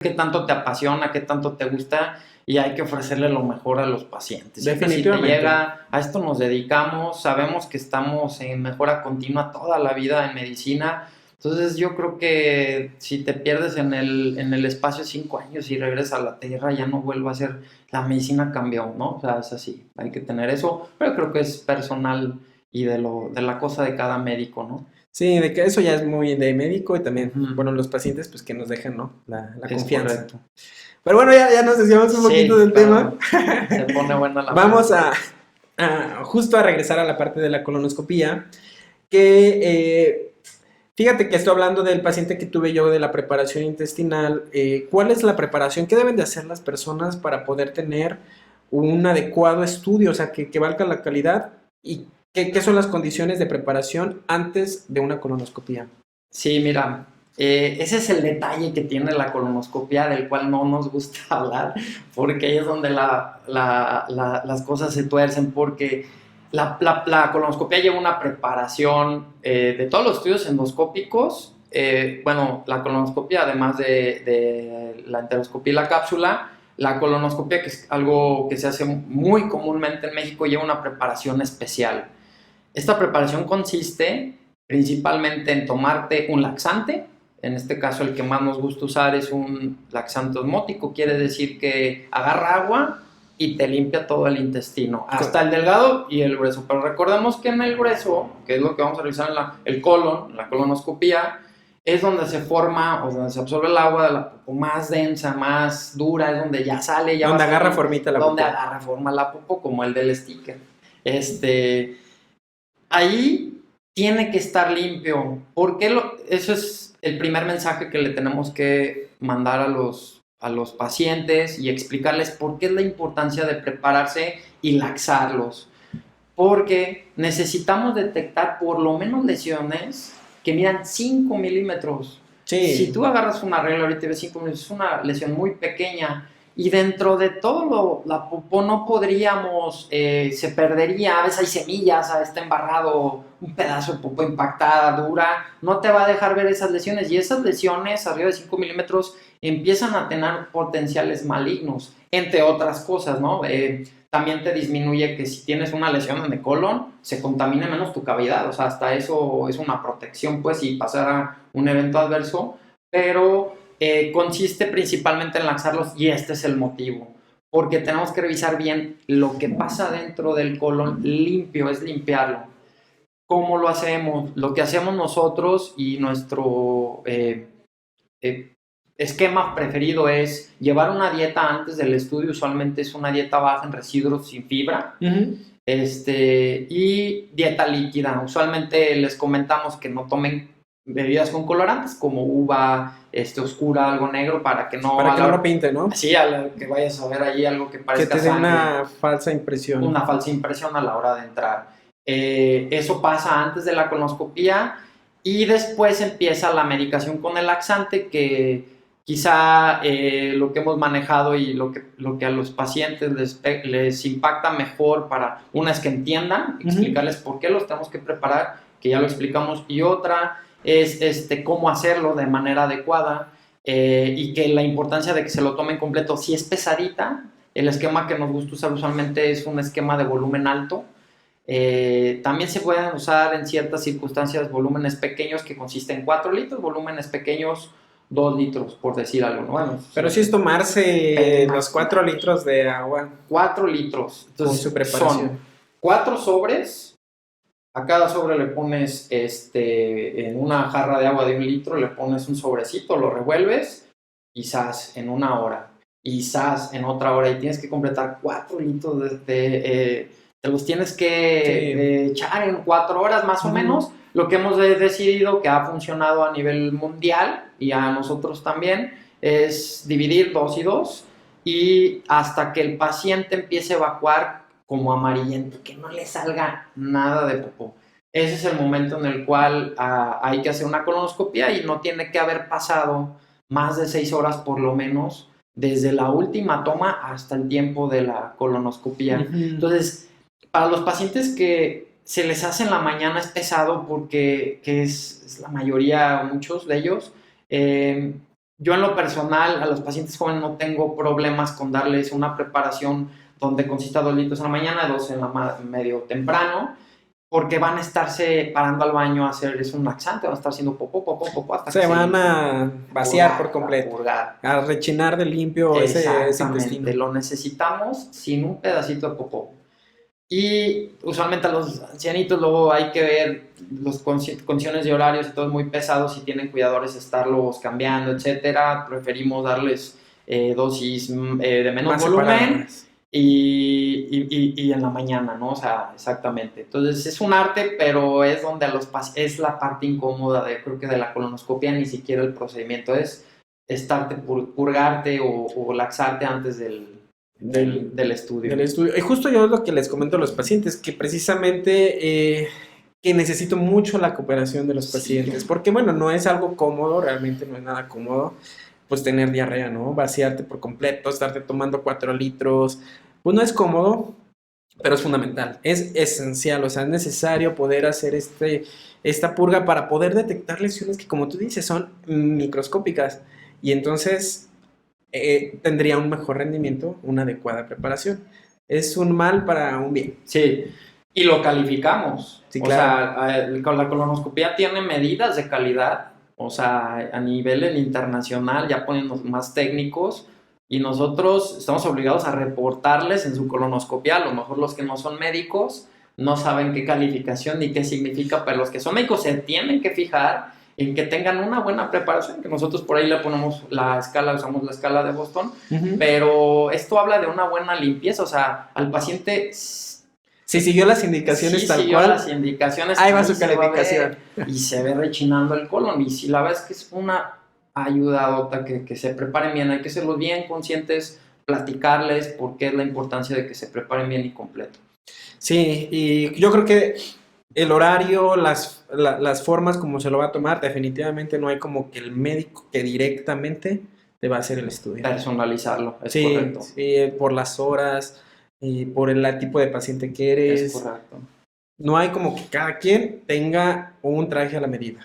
qué tanto te apasiona, qué tanto te gusta, y hay que ofrecerle lo mejor a los pacientes. Definitivamente. Si te llega, a esto nos dedicamos, sabemos que estamos en mejora continua toda la vida en medicina. Entonces yo creo que si te pierdes en el espacio 5 años y regresas a la tierra, ya no vuelve a ser, la medicina cambió, ¿no? O sea, es así, hay que tener eso, pero creo que es personal y de la cosa de cada médico, ¿no? Sí, de que eso ya es muy de médico y también, Ujú. bueno, los pacientes pues que nos dejen, ¿no? La Es confianza. correcto. Pero bueno, ya nos desviamos un poquito del tema. Se pone buena la Vamos plática. justo a regresar a la parte de la colonoscopía, que fíjate que estoy hablando del paciente que tuve yo de la preparación intestinal. ¿Cuál es la preparación? ¿Qué deben de hacer las personas para poder tener un adecuado estudio? O sea, que valga la calidad. ¿Y qué son las condiciones de preparación antes de una colonoscopía? Sí, mira, ese es el detalle que tiene la colonoscopia, del cual no nos gusta hablar, porque ahí es donde las cosas se tuercen, porque la colonoscopia lleva una preparación de todos los estudios endoscópicos. Bueno, la colonoscopia, además de la enteroscopia y la cápsula, la colonoscopia, que es algo que se hace muy comúnmente en México, lleva una preparación especial. Esta preparación consiste principalmente en tomarte un laxante. En este caso, el que más nos gusta usar es un laxante osmótico, quiere decir que agarra agua y te limpia todo el intestino, hasta el delgado y el grueso. Pero recordemos que en el grueso, que es lo que vamos a revisar en el colon, la colonoscopía, es donde se forma o donde se absorbe el agua de la popó más densa, más dura, es donde ya sale, ya Donde va a agarra salir, formita la donde popó. agarra forma la popó, como el del sticker. Ahí tiene que estar limpio. Eso es el primer mensaje que le tenemos que mandar a los pacientes y explicarles por qué es la importancia de prepararse y laxarlos. Porque necesitamos detectar por lo menos lesiones que midan 5 milímetros. Sí. Si tú agarras una regla ahorita y ves 5 milímetros, es una lesión muy pequeña. Y dentro de todo la popó no podríamos, se perdería, a veces hay semillas, está embarrado un pedazo de popó impactada, dura, no te va a dejar ver esas lesiones. Y esas lesiones arriba de 5 milímetros empiezan a tener potenciales malignos, entre otras cosas, ¿no? También te disminuye que si tienes una lesión en el colon, se contamine menos tu cavidad, o sea, hasta eso es una protección, pues, si pasara un evento adverso, pero consiste principalmente en laxarlos y este es el motivo, porque tenemos que revisar bien lo que pasa dentro del colon limpio, es limpiarlo. ¿Cómo lo hacemos? Lo que hacemos nosotros y nuestro esquema preferido es llevar una dieta antes del estudio, usualmente es una dieta baja en residuos sin fibra, y dieta líquida. Usualmente les comentamos que no tomen bebidas con colorantes como uva oscura, algo negro, para que no lo pinte, ¿no? Sí, que vayas a ver ahí algo que parezca que te dé sangre, una falsa impresión. una falsa impresión a la hora de entrar. Eso pasa antes de la colonoscopía y después empieza la medicación con el laxante, que quizá lo que hemos manejado y lo que a los pacientes les impacta mejor para una es que entiendan, explicarles por qué los tenemos que preparar, que ya lo explicamos, y otra es cómo hacerlo de manera adecuada, y que la importancia de que se lo tomen completo. Si es pesadita, el esquema que nos gusta usar usualmente es un esquema de volumen alto. También se pueden usar en ciertas circunstancias volúmenes pequeños que consisten en 4 litros, volúmenes pequeños 2 litros, por decir algo, ¿no? Bueno, pero sí es tomarse los 4 litros de agua. 4 litros. Entonces, con su preparación. son 4 sobres. A cada sobre le pones, en una jarra de agua de 1 litro, le pones un sobrecito, lo revuelves y ¡zas! En 1 hora. Y ¡zas! En otra hora. Y tienes que completar 4 litros te los tienes que echar en 4 horas más o menos. Lo que hemos decidido que ha funcionado a nivel mundial y a nosotros también es dividir 2 y 2 y hasta que el paciente empiece a evacuar como amarillento, que no le salga nada de popó. Ese es el momento en el cual hay que hacer una colonoscopia y no tiene que haber pasado más de 6 horas por lo menos desde la última toma hasta el tiempo de la colonoscopia. Entonces, para los pacientes que se les hace en la mañana es pesado porque es la mayoría, muchos de ellos, yo en lo personal a los pacientes jóvenes no tengo problemas con darles una preparación donde consista 2 litros en la mañana, 2 en la medio temprano, porque van a estarse parando al baño a hacer, es un laxante, van a estar haciendo popó, hasta Se que van a vaciar por a completo, purgar. a rechinar de limpio ese intestino. Exactamente, lo necesitamos sin un pedacito de popó. Y usualmente a los ancianitos luego hay que ver las condiciones de horarios y todo es muy pesado, si tienen cuidadores estarlos cambiando, etcétera. Preferimos darles dosis de menos Más volumen separadas. y en la mañana, ¿no? O sea, exactamente. Entonces es un arte, pero es donde es la parte incómoda creo que de la colonoscopia, ni siquiera el procedimiento es estarte purgarte o laxarte antes del estudio. Del estudio. Y justo yo es lo que les comento a los pacientes, que precisamente que necesito mucho la cooperación de los pacientes, porque bueno, no es algo cómodo, realmente no es nada cómodo, pues tener diarrea, ¿no? Vaciarte por completo, estarte tomando 4 litros, pues no es cómodo, pero es fundamental, es esencial, o sea, es necesario poder hacer esta purga para poder detectar lesiones que, como tú dices, son microscópicas, y entonces tendría un mejor rendimiento, una adecuada preparación. Es un mal para un bien. Sí, y lo calificamos. Sí, O claro. sea, la colonoscopia tiene medidas de calidad, o sea, a nivel internacional, ya poniéndonos más técnicos, y nosotros estamos obligados a reportarles en su colonoscopia. A lo mejor los que no son médicos no saben qué calificación ni qué significa, pero los que son médicos se tienen que fijar en que tengan una buena preparación, que nosotros por ahí le ponemos la escala, usamos la escala de Boston, pero esto habla de una buena limpieza, o sea, al paciente Si siguió las indicaciones tal siguió cual, las indicaciones, ahí va su se va a ver, calificación. y se ve rechinando el colon, y si la ves que es una ayudadota que se preparen bien, hay que serlos bien conscientes, platicarles por qué es la importancia de que se preparen bien y completo. Sí, y yo creo que el horario, las formas como se lo va a tomar, definitivamente no hay como que el médico que directamente te va a hacer el estudio. Personalizarlo, es Sí, correcto. sí, por las horas, y por el tipo de paciente que eres. Es correcto. No hay como que cada quien tenga un traje a la medida.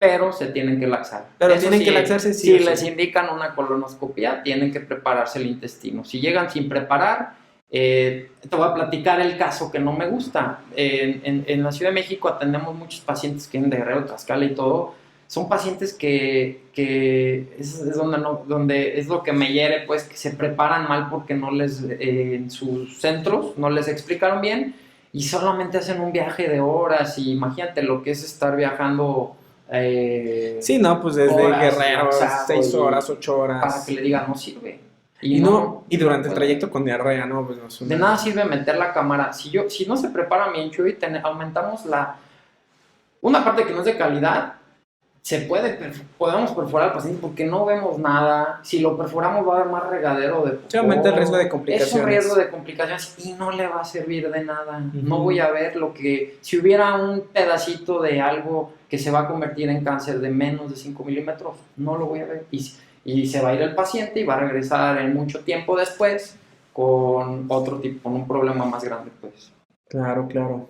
Pero se tienen que laxar. Pero Eso tienen sí, que laxarse sí si o sí. les indican una colonoscopia, tienen que prepararse el intestino. Si llegan sin preparar, te voy a platicar el caso que no me gusta. En la Ciudad de México atendemos muchos pacientes que vienen de Guerrero, Tlaxcala y todo. Son pacientes que es donde es lo que me hiere, pues, que se preparan mal porque no en sus centros no les explicaron bien y solamente hacen un viaje de horas. Y imagínate lo que es estar viajando. Sí, no, pues desde Horas, Guerrero, laxado 6 y horas, 8 para horas. que le digan no sirve. Y durante el puede. trayecto con diarrea, ¿no? Pues no es una- De nada sirve meter la cámara. Si no se prepara bien, Chuy, aumentamos una parte que no es de calidad. Podemos perforar al paciente porque no vemos nada. Si lo perforamos va a haber más regadero de popó. Se aumenta el riesgo de complicaciones. Es un riesgo de complicaciones y no le va a servir de nada. Uh-huh. No voy a ver si hubiera un pedacito de algo que se va a convertir en cáncer de menos de 5 milímetros, no lo voy a ver. Y se va a ir el paciente y va a regresar en mucho tiempo después con con un problema más grande, pues. Claro, claro.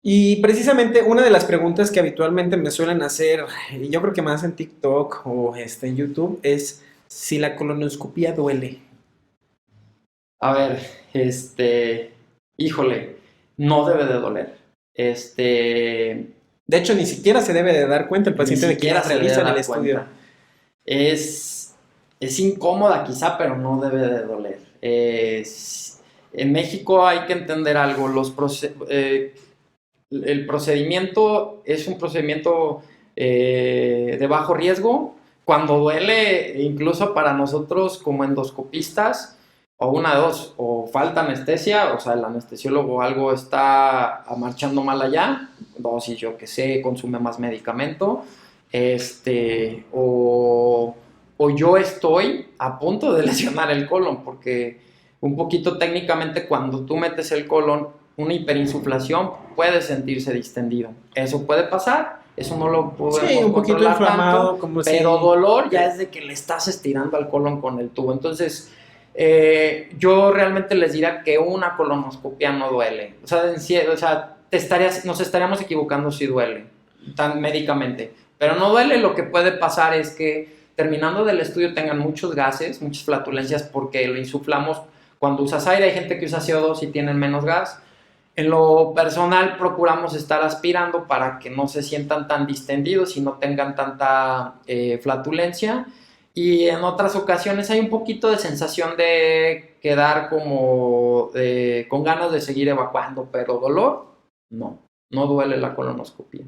Y precisamente una de las preguntas que habitualmente me suelen hacer, y yo creo que más en TikTok o en YouTube, es si la colonoscopia duele. A ver, híjole, no debe de doler. De hecho, ni siquiera se debe de dar cuenta el paciente de que ya realiza el estudio. Es incómoda quizá, pero no debe de doler. En México hay que entender algo, el procedimiento es un procedimiento de bajo riesgo. Cuando duele, incluso para nosotros como endoscopistas, o una de dos, o falta anestesia, o sea, el anestesiólogo algo está marchando mal allá, dosis, yo que sé, consume más medicamento, o yo estoy a punto de lesionar el colon, porque un poquito técnicamente cuando tú metes el colon, una hiperinsuflación puede sentirse distendido. Eso puede pasar, eso no lo podemos un poquito controlar inflamado, tanto, como pero si... dolor ya es de que le estás estirando al colon con el tubo. Entonces, yo realmente les diría que una colonoscopia no duele. O sea, nos estaríamos equivocando si duele, tan médicamente. Pero no duele, lo que puede pasar es que terminando del estudio tengan muchos gases, muchas flatulencias, porque lo insuflamos cuando usas aire. Hay gente que usa CO2 y tienen menos gas. En lo personal procuramos estar aspirando para que no se sientan tan distendidos y no tengan tanta flatulencia. Y en otras ocasiones hay un poquito de sensación de quedar como con ganas de seguir evacuando, pero dolor, no duele la colonoscopia.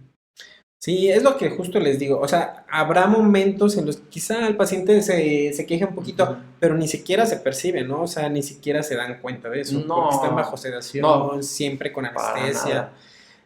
Sí, es lo que justo les digo. O sea, habrá momentos en los que quizá el paciente se queje un poquito, pero ni siquiera se percibe, ¿no? O sea, ni siquiera se dan cuenta de eso, porque están bajo sedación, siempre con anestesia.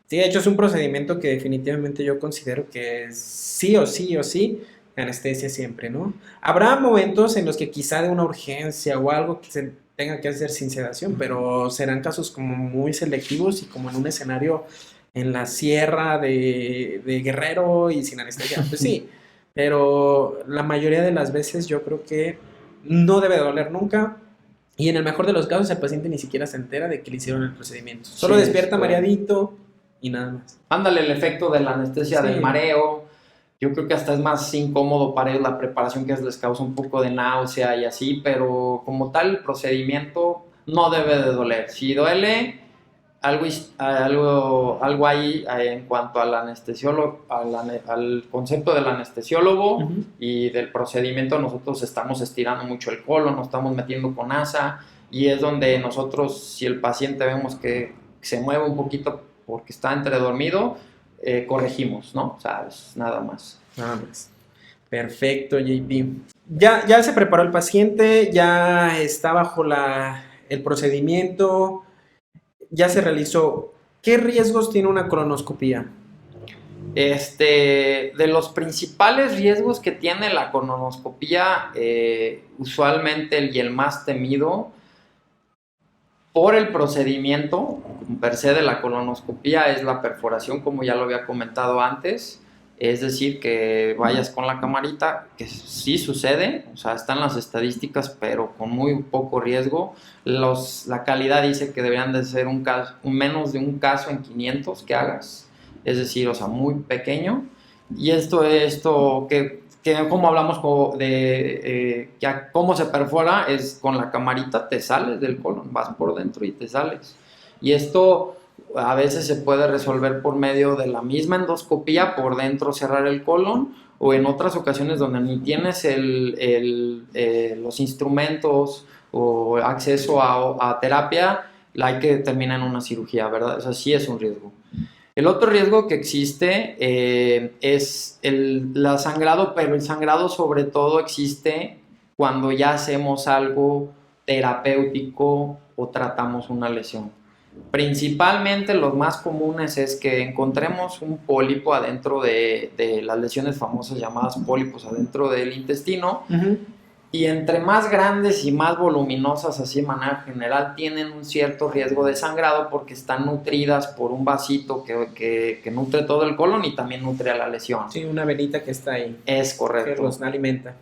Sí, de hecho es un procedimiento que definitivamente yo considero que sí o sí o sí, anestesia siempre, ¿no? Habrá momentos en los que quizá de una urgencia o algo que se tenga que hacer sin sedación, pero serán casos como muy selectivos y como en un escenario en la sierra de Guerrero y sin anestesia, pues sí, pero la mayoría de las veces yo creo que no debe doler nunca. Y en el mejor de los casos el paciente ni siquiera se entera de que le hicieron el procedimiento. Solo Sí, despierta mareadito y nada más. Ándale, el efecto de la anestesia, del mareo. Yo creo que hasta es más incómodo para ellos la preparación, que les causa un poco de náusea y así, pero como tal el procedimiento no debe de doler. Si duele, algo hay en cuanto al anestesiólogo, al concepto del anestesiólogo y del procedimiento. Nosotros estamos estirando mucho el colon, nos estamos metiendo con asa, y es donde nosotros, si el paciente vemos que se mueve un poquito porque está entredormido, corregimos, ¿no? O sea, es nada más. Nada más. Perfecto, JP. Ya se preparó el paciente, ya está bajo el procedimiento, ya se realizó. ¿Qué riesgos tiene una colonoscopía? De los principales riesgos que tiene la colonoscopía, usualmente y el más temido por el procedimiento per se de la colonoscopía es la perforación, como ya lo había comentado antes. Es decir, que vayas con la camarita, que sí sucede, o sea, están las estadísticas, pero con muy poco riesgo. La calidad dice que deberían de ser menos de un caso en 500 que hagas, es decir, o sea, muy pequeño. Y esto que como hablamos de cómo se perfora, es con la camarita, te sales del colon, vas por dentro y te sales. Y esto a veces se puede resolver por medio de la misma endoscopía, por dentro cerrar el colon, o en otras ocasiones donde ni tienes los instrumentos o acceso a terapia, hay que terminar en una cirugía, ¿verdad? O sea, sí es un riesgo. El otro riesgo que existe es el sangrado, pero el sangrado sobre todo existe cuando ya hacemos algo terapéutico o tratamos una lesión. Principalmente los más comunes es que encontremos un pólipo adentro de las lesiones famosas llamadas pólipos adentro del intestino. Y entre más grandes y más voluminosas, así de manera general, tienen un cierto riesgo de sangrado porque están nutridas por un vasito que nutre todo el colon y también nutre a la lesión. Sí, una venita que está ahí. Es correcto. Que los alimenta.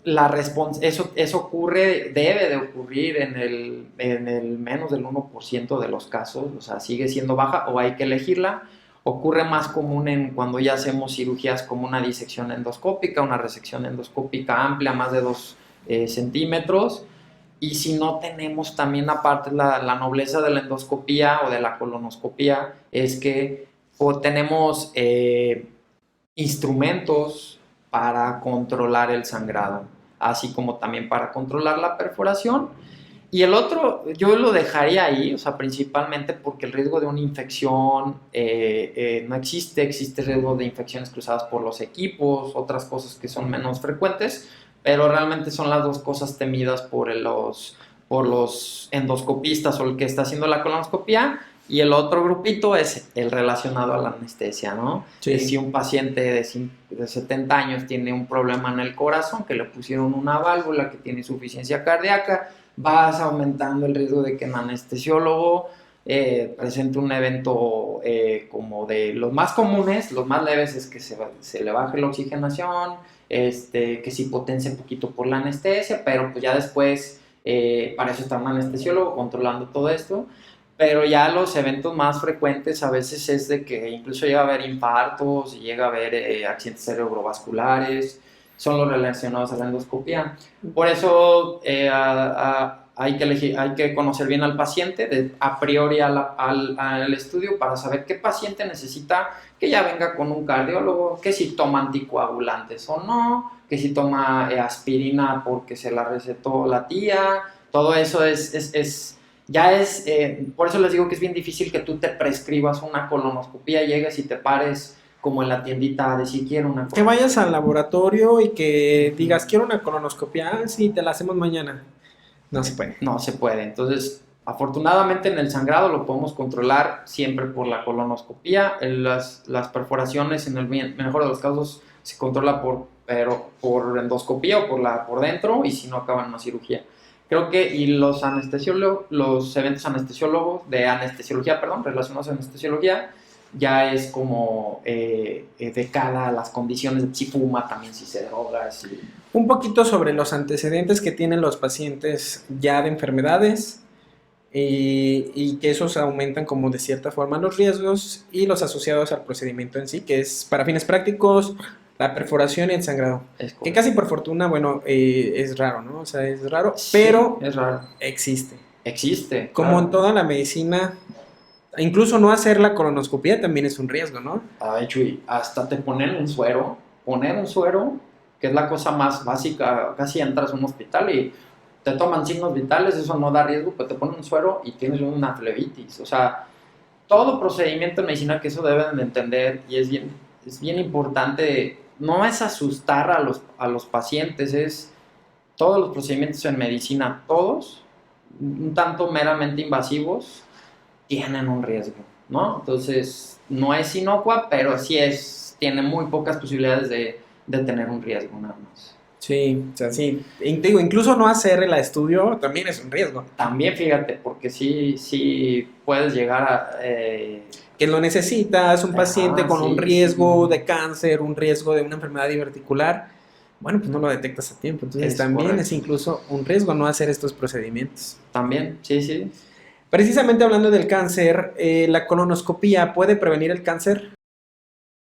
Eso ocurre, debe de ocurrir en el menos del 1% de los casos, o sea, sigue siendo baja o hay que elegirla. Ocurre más común cuando ya hacemos cirugías como una disección endoscópica, una resección endoscópica amplia, más de 2 centímetros. Y si no tenemos también, aparte, la nobleza de la endoscopía o de la colonoscopía, es que tenemos instrumentos para controlar el sangrado, así como también para controlar la perforación. Y el otro, yo lo dejaría ahí, o sea, principalmente porque el riesgo de una infección no existe riesgo de infecciones cruzadas por los equipos, otras cosas que son menos frecuentes, pero realmente son las dos cosas temidas por los endoscopistas o el que está haciendo la colonoscopía. Y el otro grupito es el relacionado a la anestesia, ¿no? Sí. Si un paciente de 70 años tiene un problema en el corazón, que le pusieron una válvula, que tiene insuficiencia cardíaca, vas aumentando el riesgo de que el anestesiólogo presente un evento como de los más comunes. Los más leves es que se le baje la oxigenación, que se hipotense un poquito por la anestesia, pero pues ya después para eso está un anestesiólogo controlando todo esto. pero ya los eventos más frecuentes a veces es de que incluso llega a haber infartos y llega a haber accidentes cerebrovasculares, son los relacionados a la endoscopia. Por eso hay que conocer bien al paciente a priori al estudio para saber qué paciente necesita que ya venga con un cardiólogo, que si toma anticoagulantes o no, que si toma aspirina porque se la recetó la tía. Todo eso por eso les digo que es bien difícil que tú te prescribas una colonoscopia, llegues y te pares como en la tiendita a decir quiero una Que vayas al laboratorio y que digas, quiero una colonoscopia, ah, sí, te la hacemos mañana. No se puede. No se puede. Entonces, afortunadamente en el sangrado lo podemos controlar siempre por la colonoscopia. Las perforaciones, en el mejor de los casos, se controla por endoscopia o por dentro, y si no, acaban en una cirugía. Creo que, y los eventos anestesiología, relacionados a anestesiología, ya es como de cara a las condiciones, si fuma, también si se droga. Un poquito sobre los antecedentes que tienen los pacientes ya de enfermedades y que esos aumentan como de cierta forma los riesgos y los asociados al procedimiento en sí, que es para fines prácticos la perforación y el sangrado. Que casi por fortuna, bueno, es raro, ¿no? O sea, es raro, sí, pero es raro. Existe. Existe. Como claro. En toda la medicina, incluso no hacer la colonoscopia también es un riesgo, ¿no? Ay, Chuy, hasta te ponen un suero, que es la cosa más básica, casi entras a un hospital y te toman signos vitales, eso no da riesgo, pero te ponen un suero y tienes una flebitis. O sea, todo procedimiento en medicina, que eso deben de entender, y es bien importante, no es asustar a los pacientes, todos los procedimientos en medicina, todos, un tanto meramente invasivos, tienen un riesgo, ¿no? Entonces, no es inocua, pero sí tiene muy pocas posibilidades de tener un riesgo, nada más. Sí, o sea, sí. Digo, incluso no hacer el estudio también es un riesgo. También, fíjate, porque sí puedes llegar a... que lo necesitas, un paciente con un riesgo de cáncer, un riesgo de una enfermedad diverticular, bueno, pues no lo detectas a tiempo. Entonces también correcto. Es incluso un riesgo no hacer estos procedimientos. También, sí. Precisamente hablando del cáncer, ¿la colonoscopia puede prevenir el cáncer?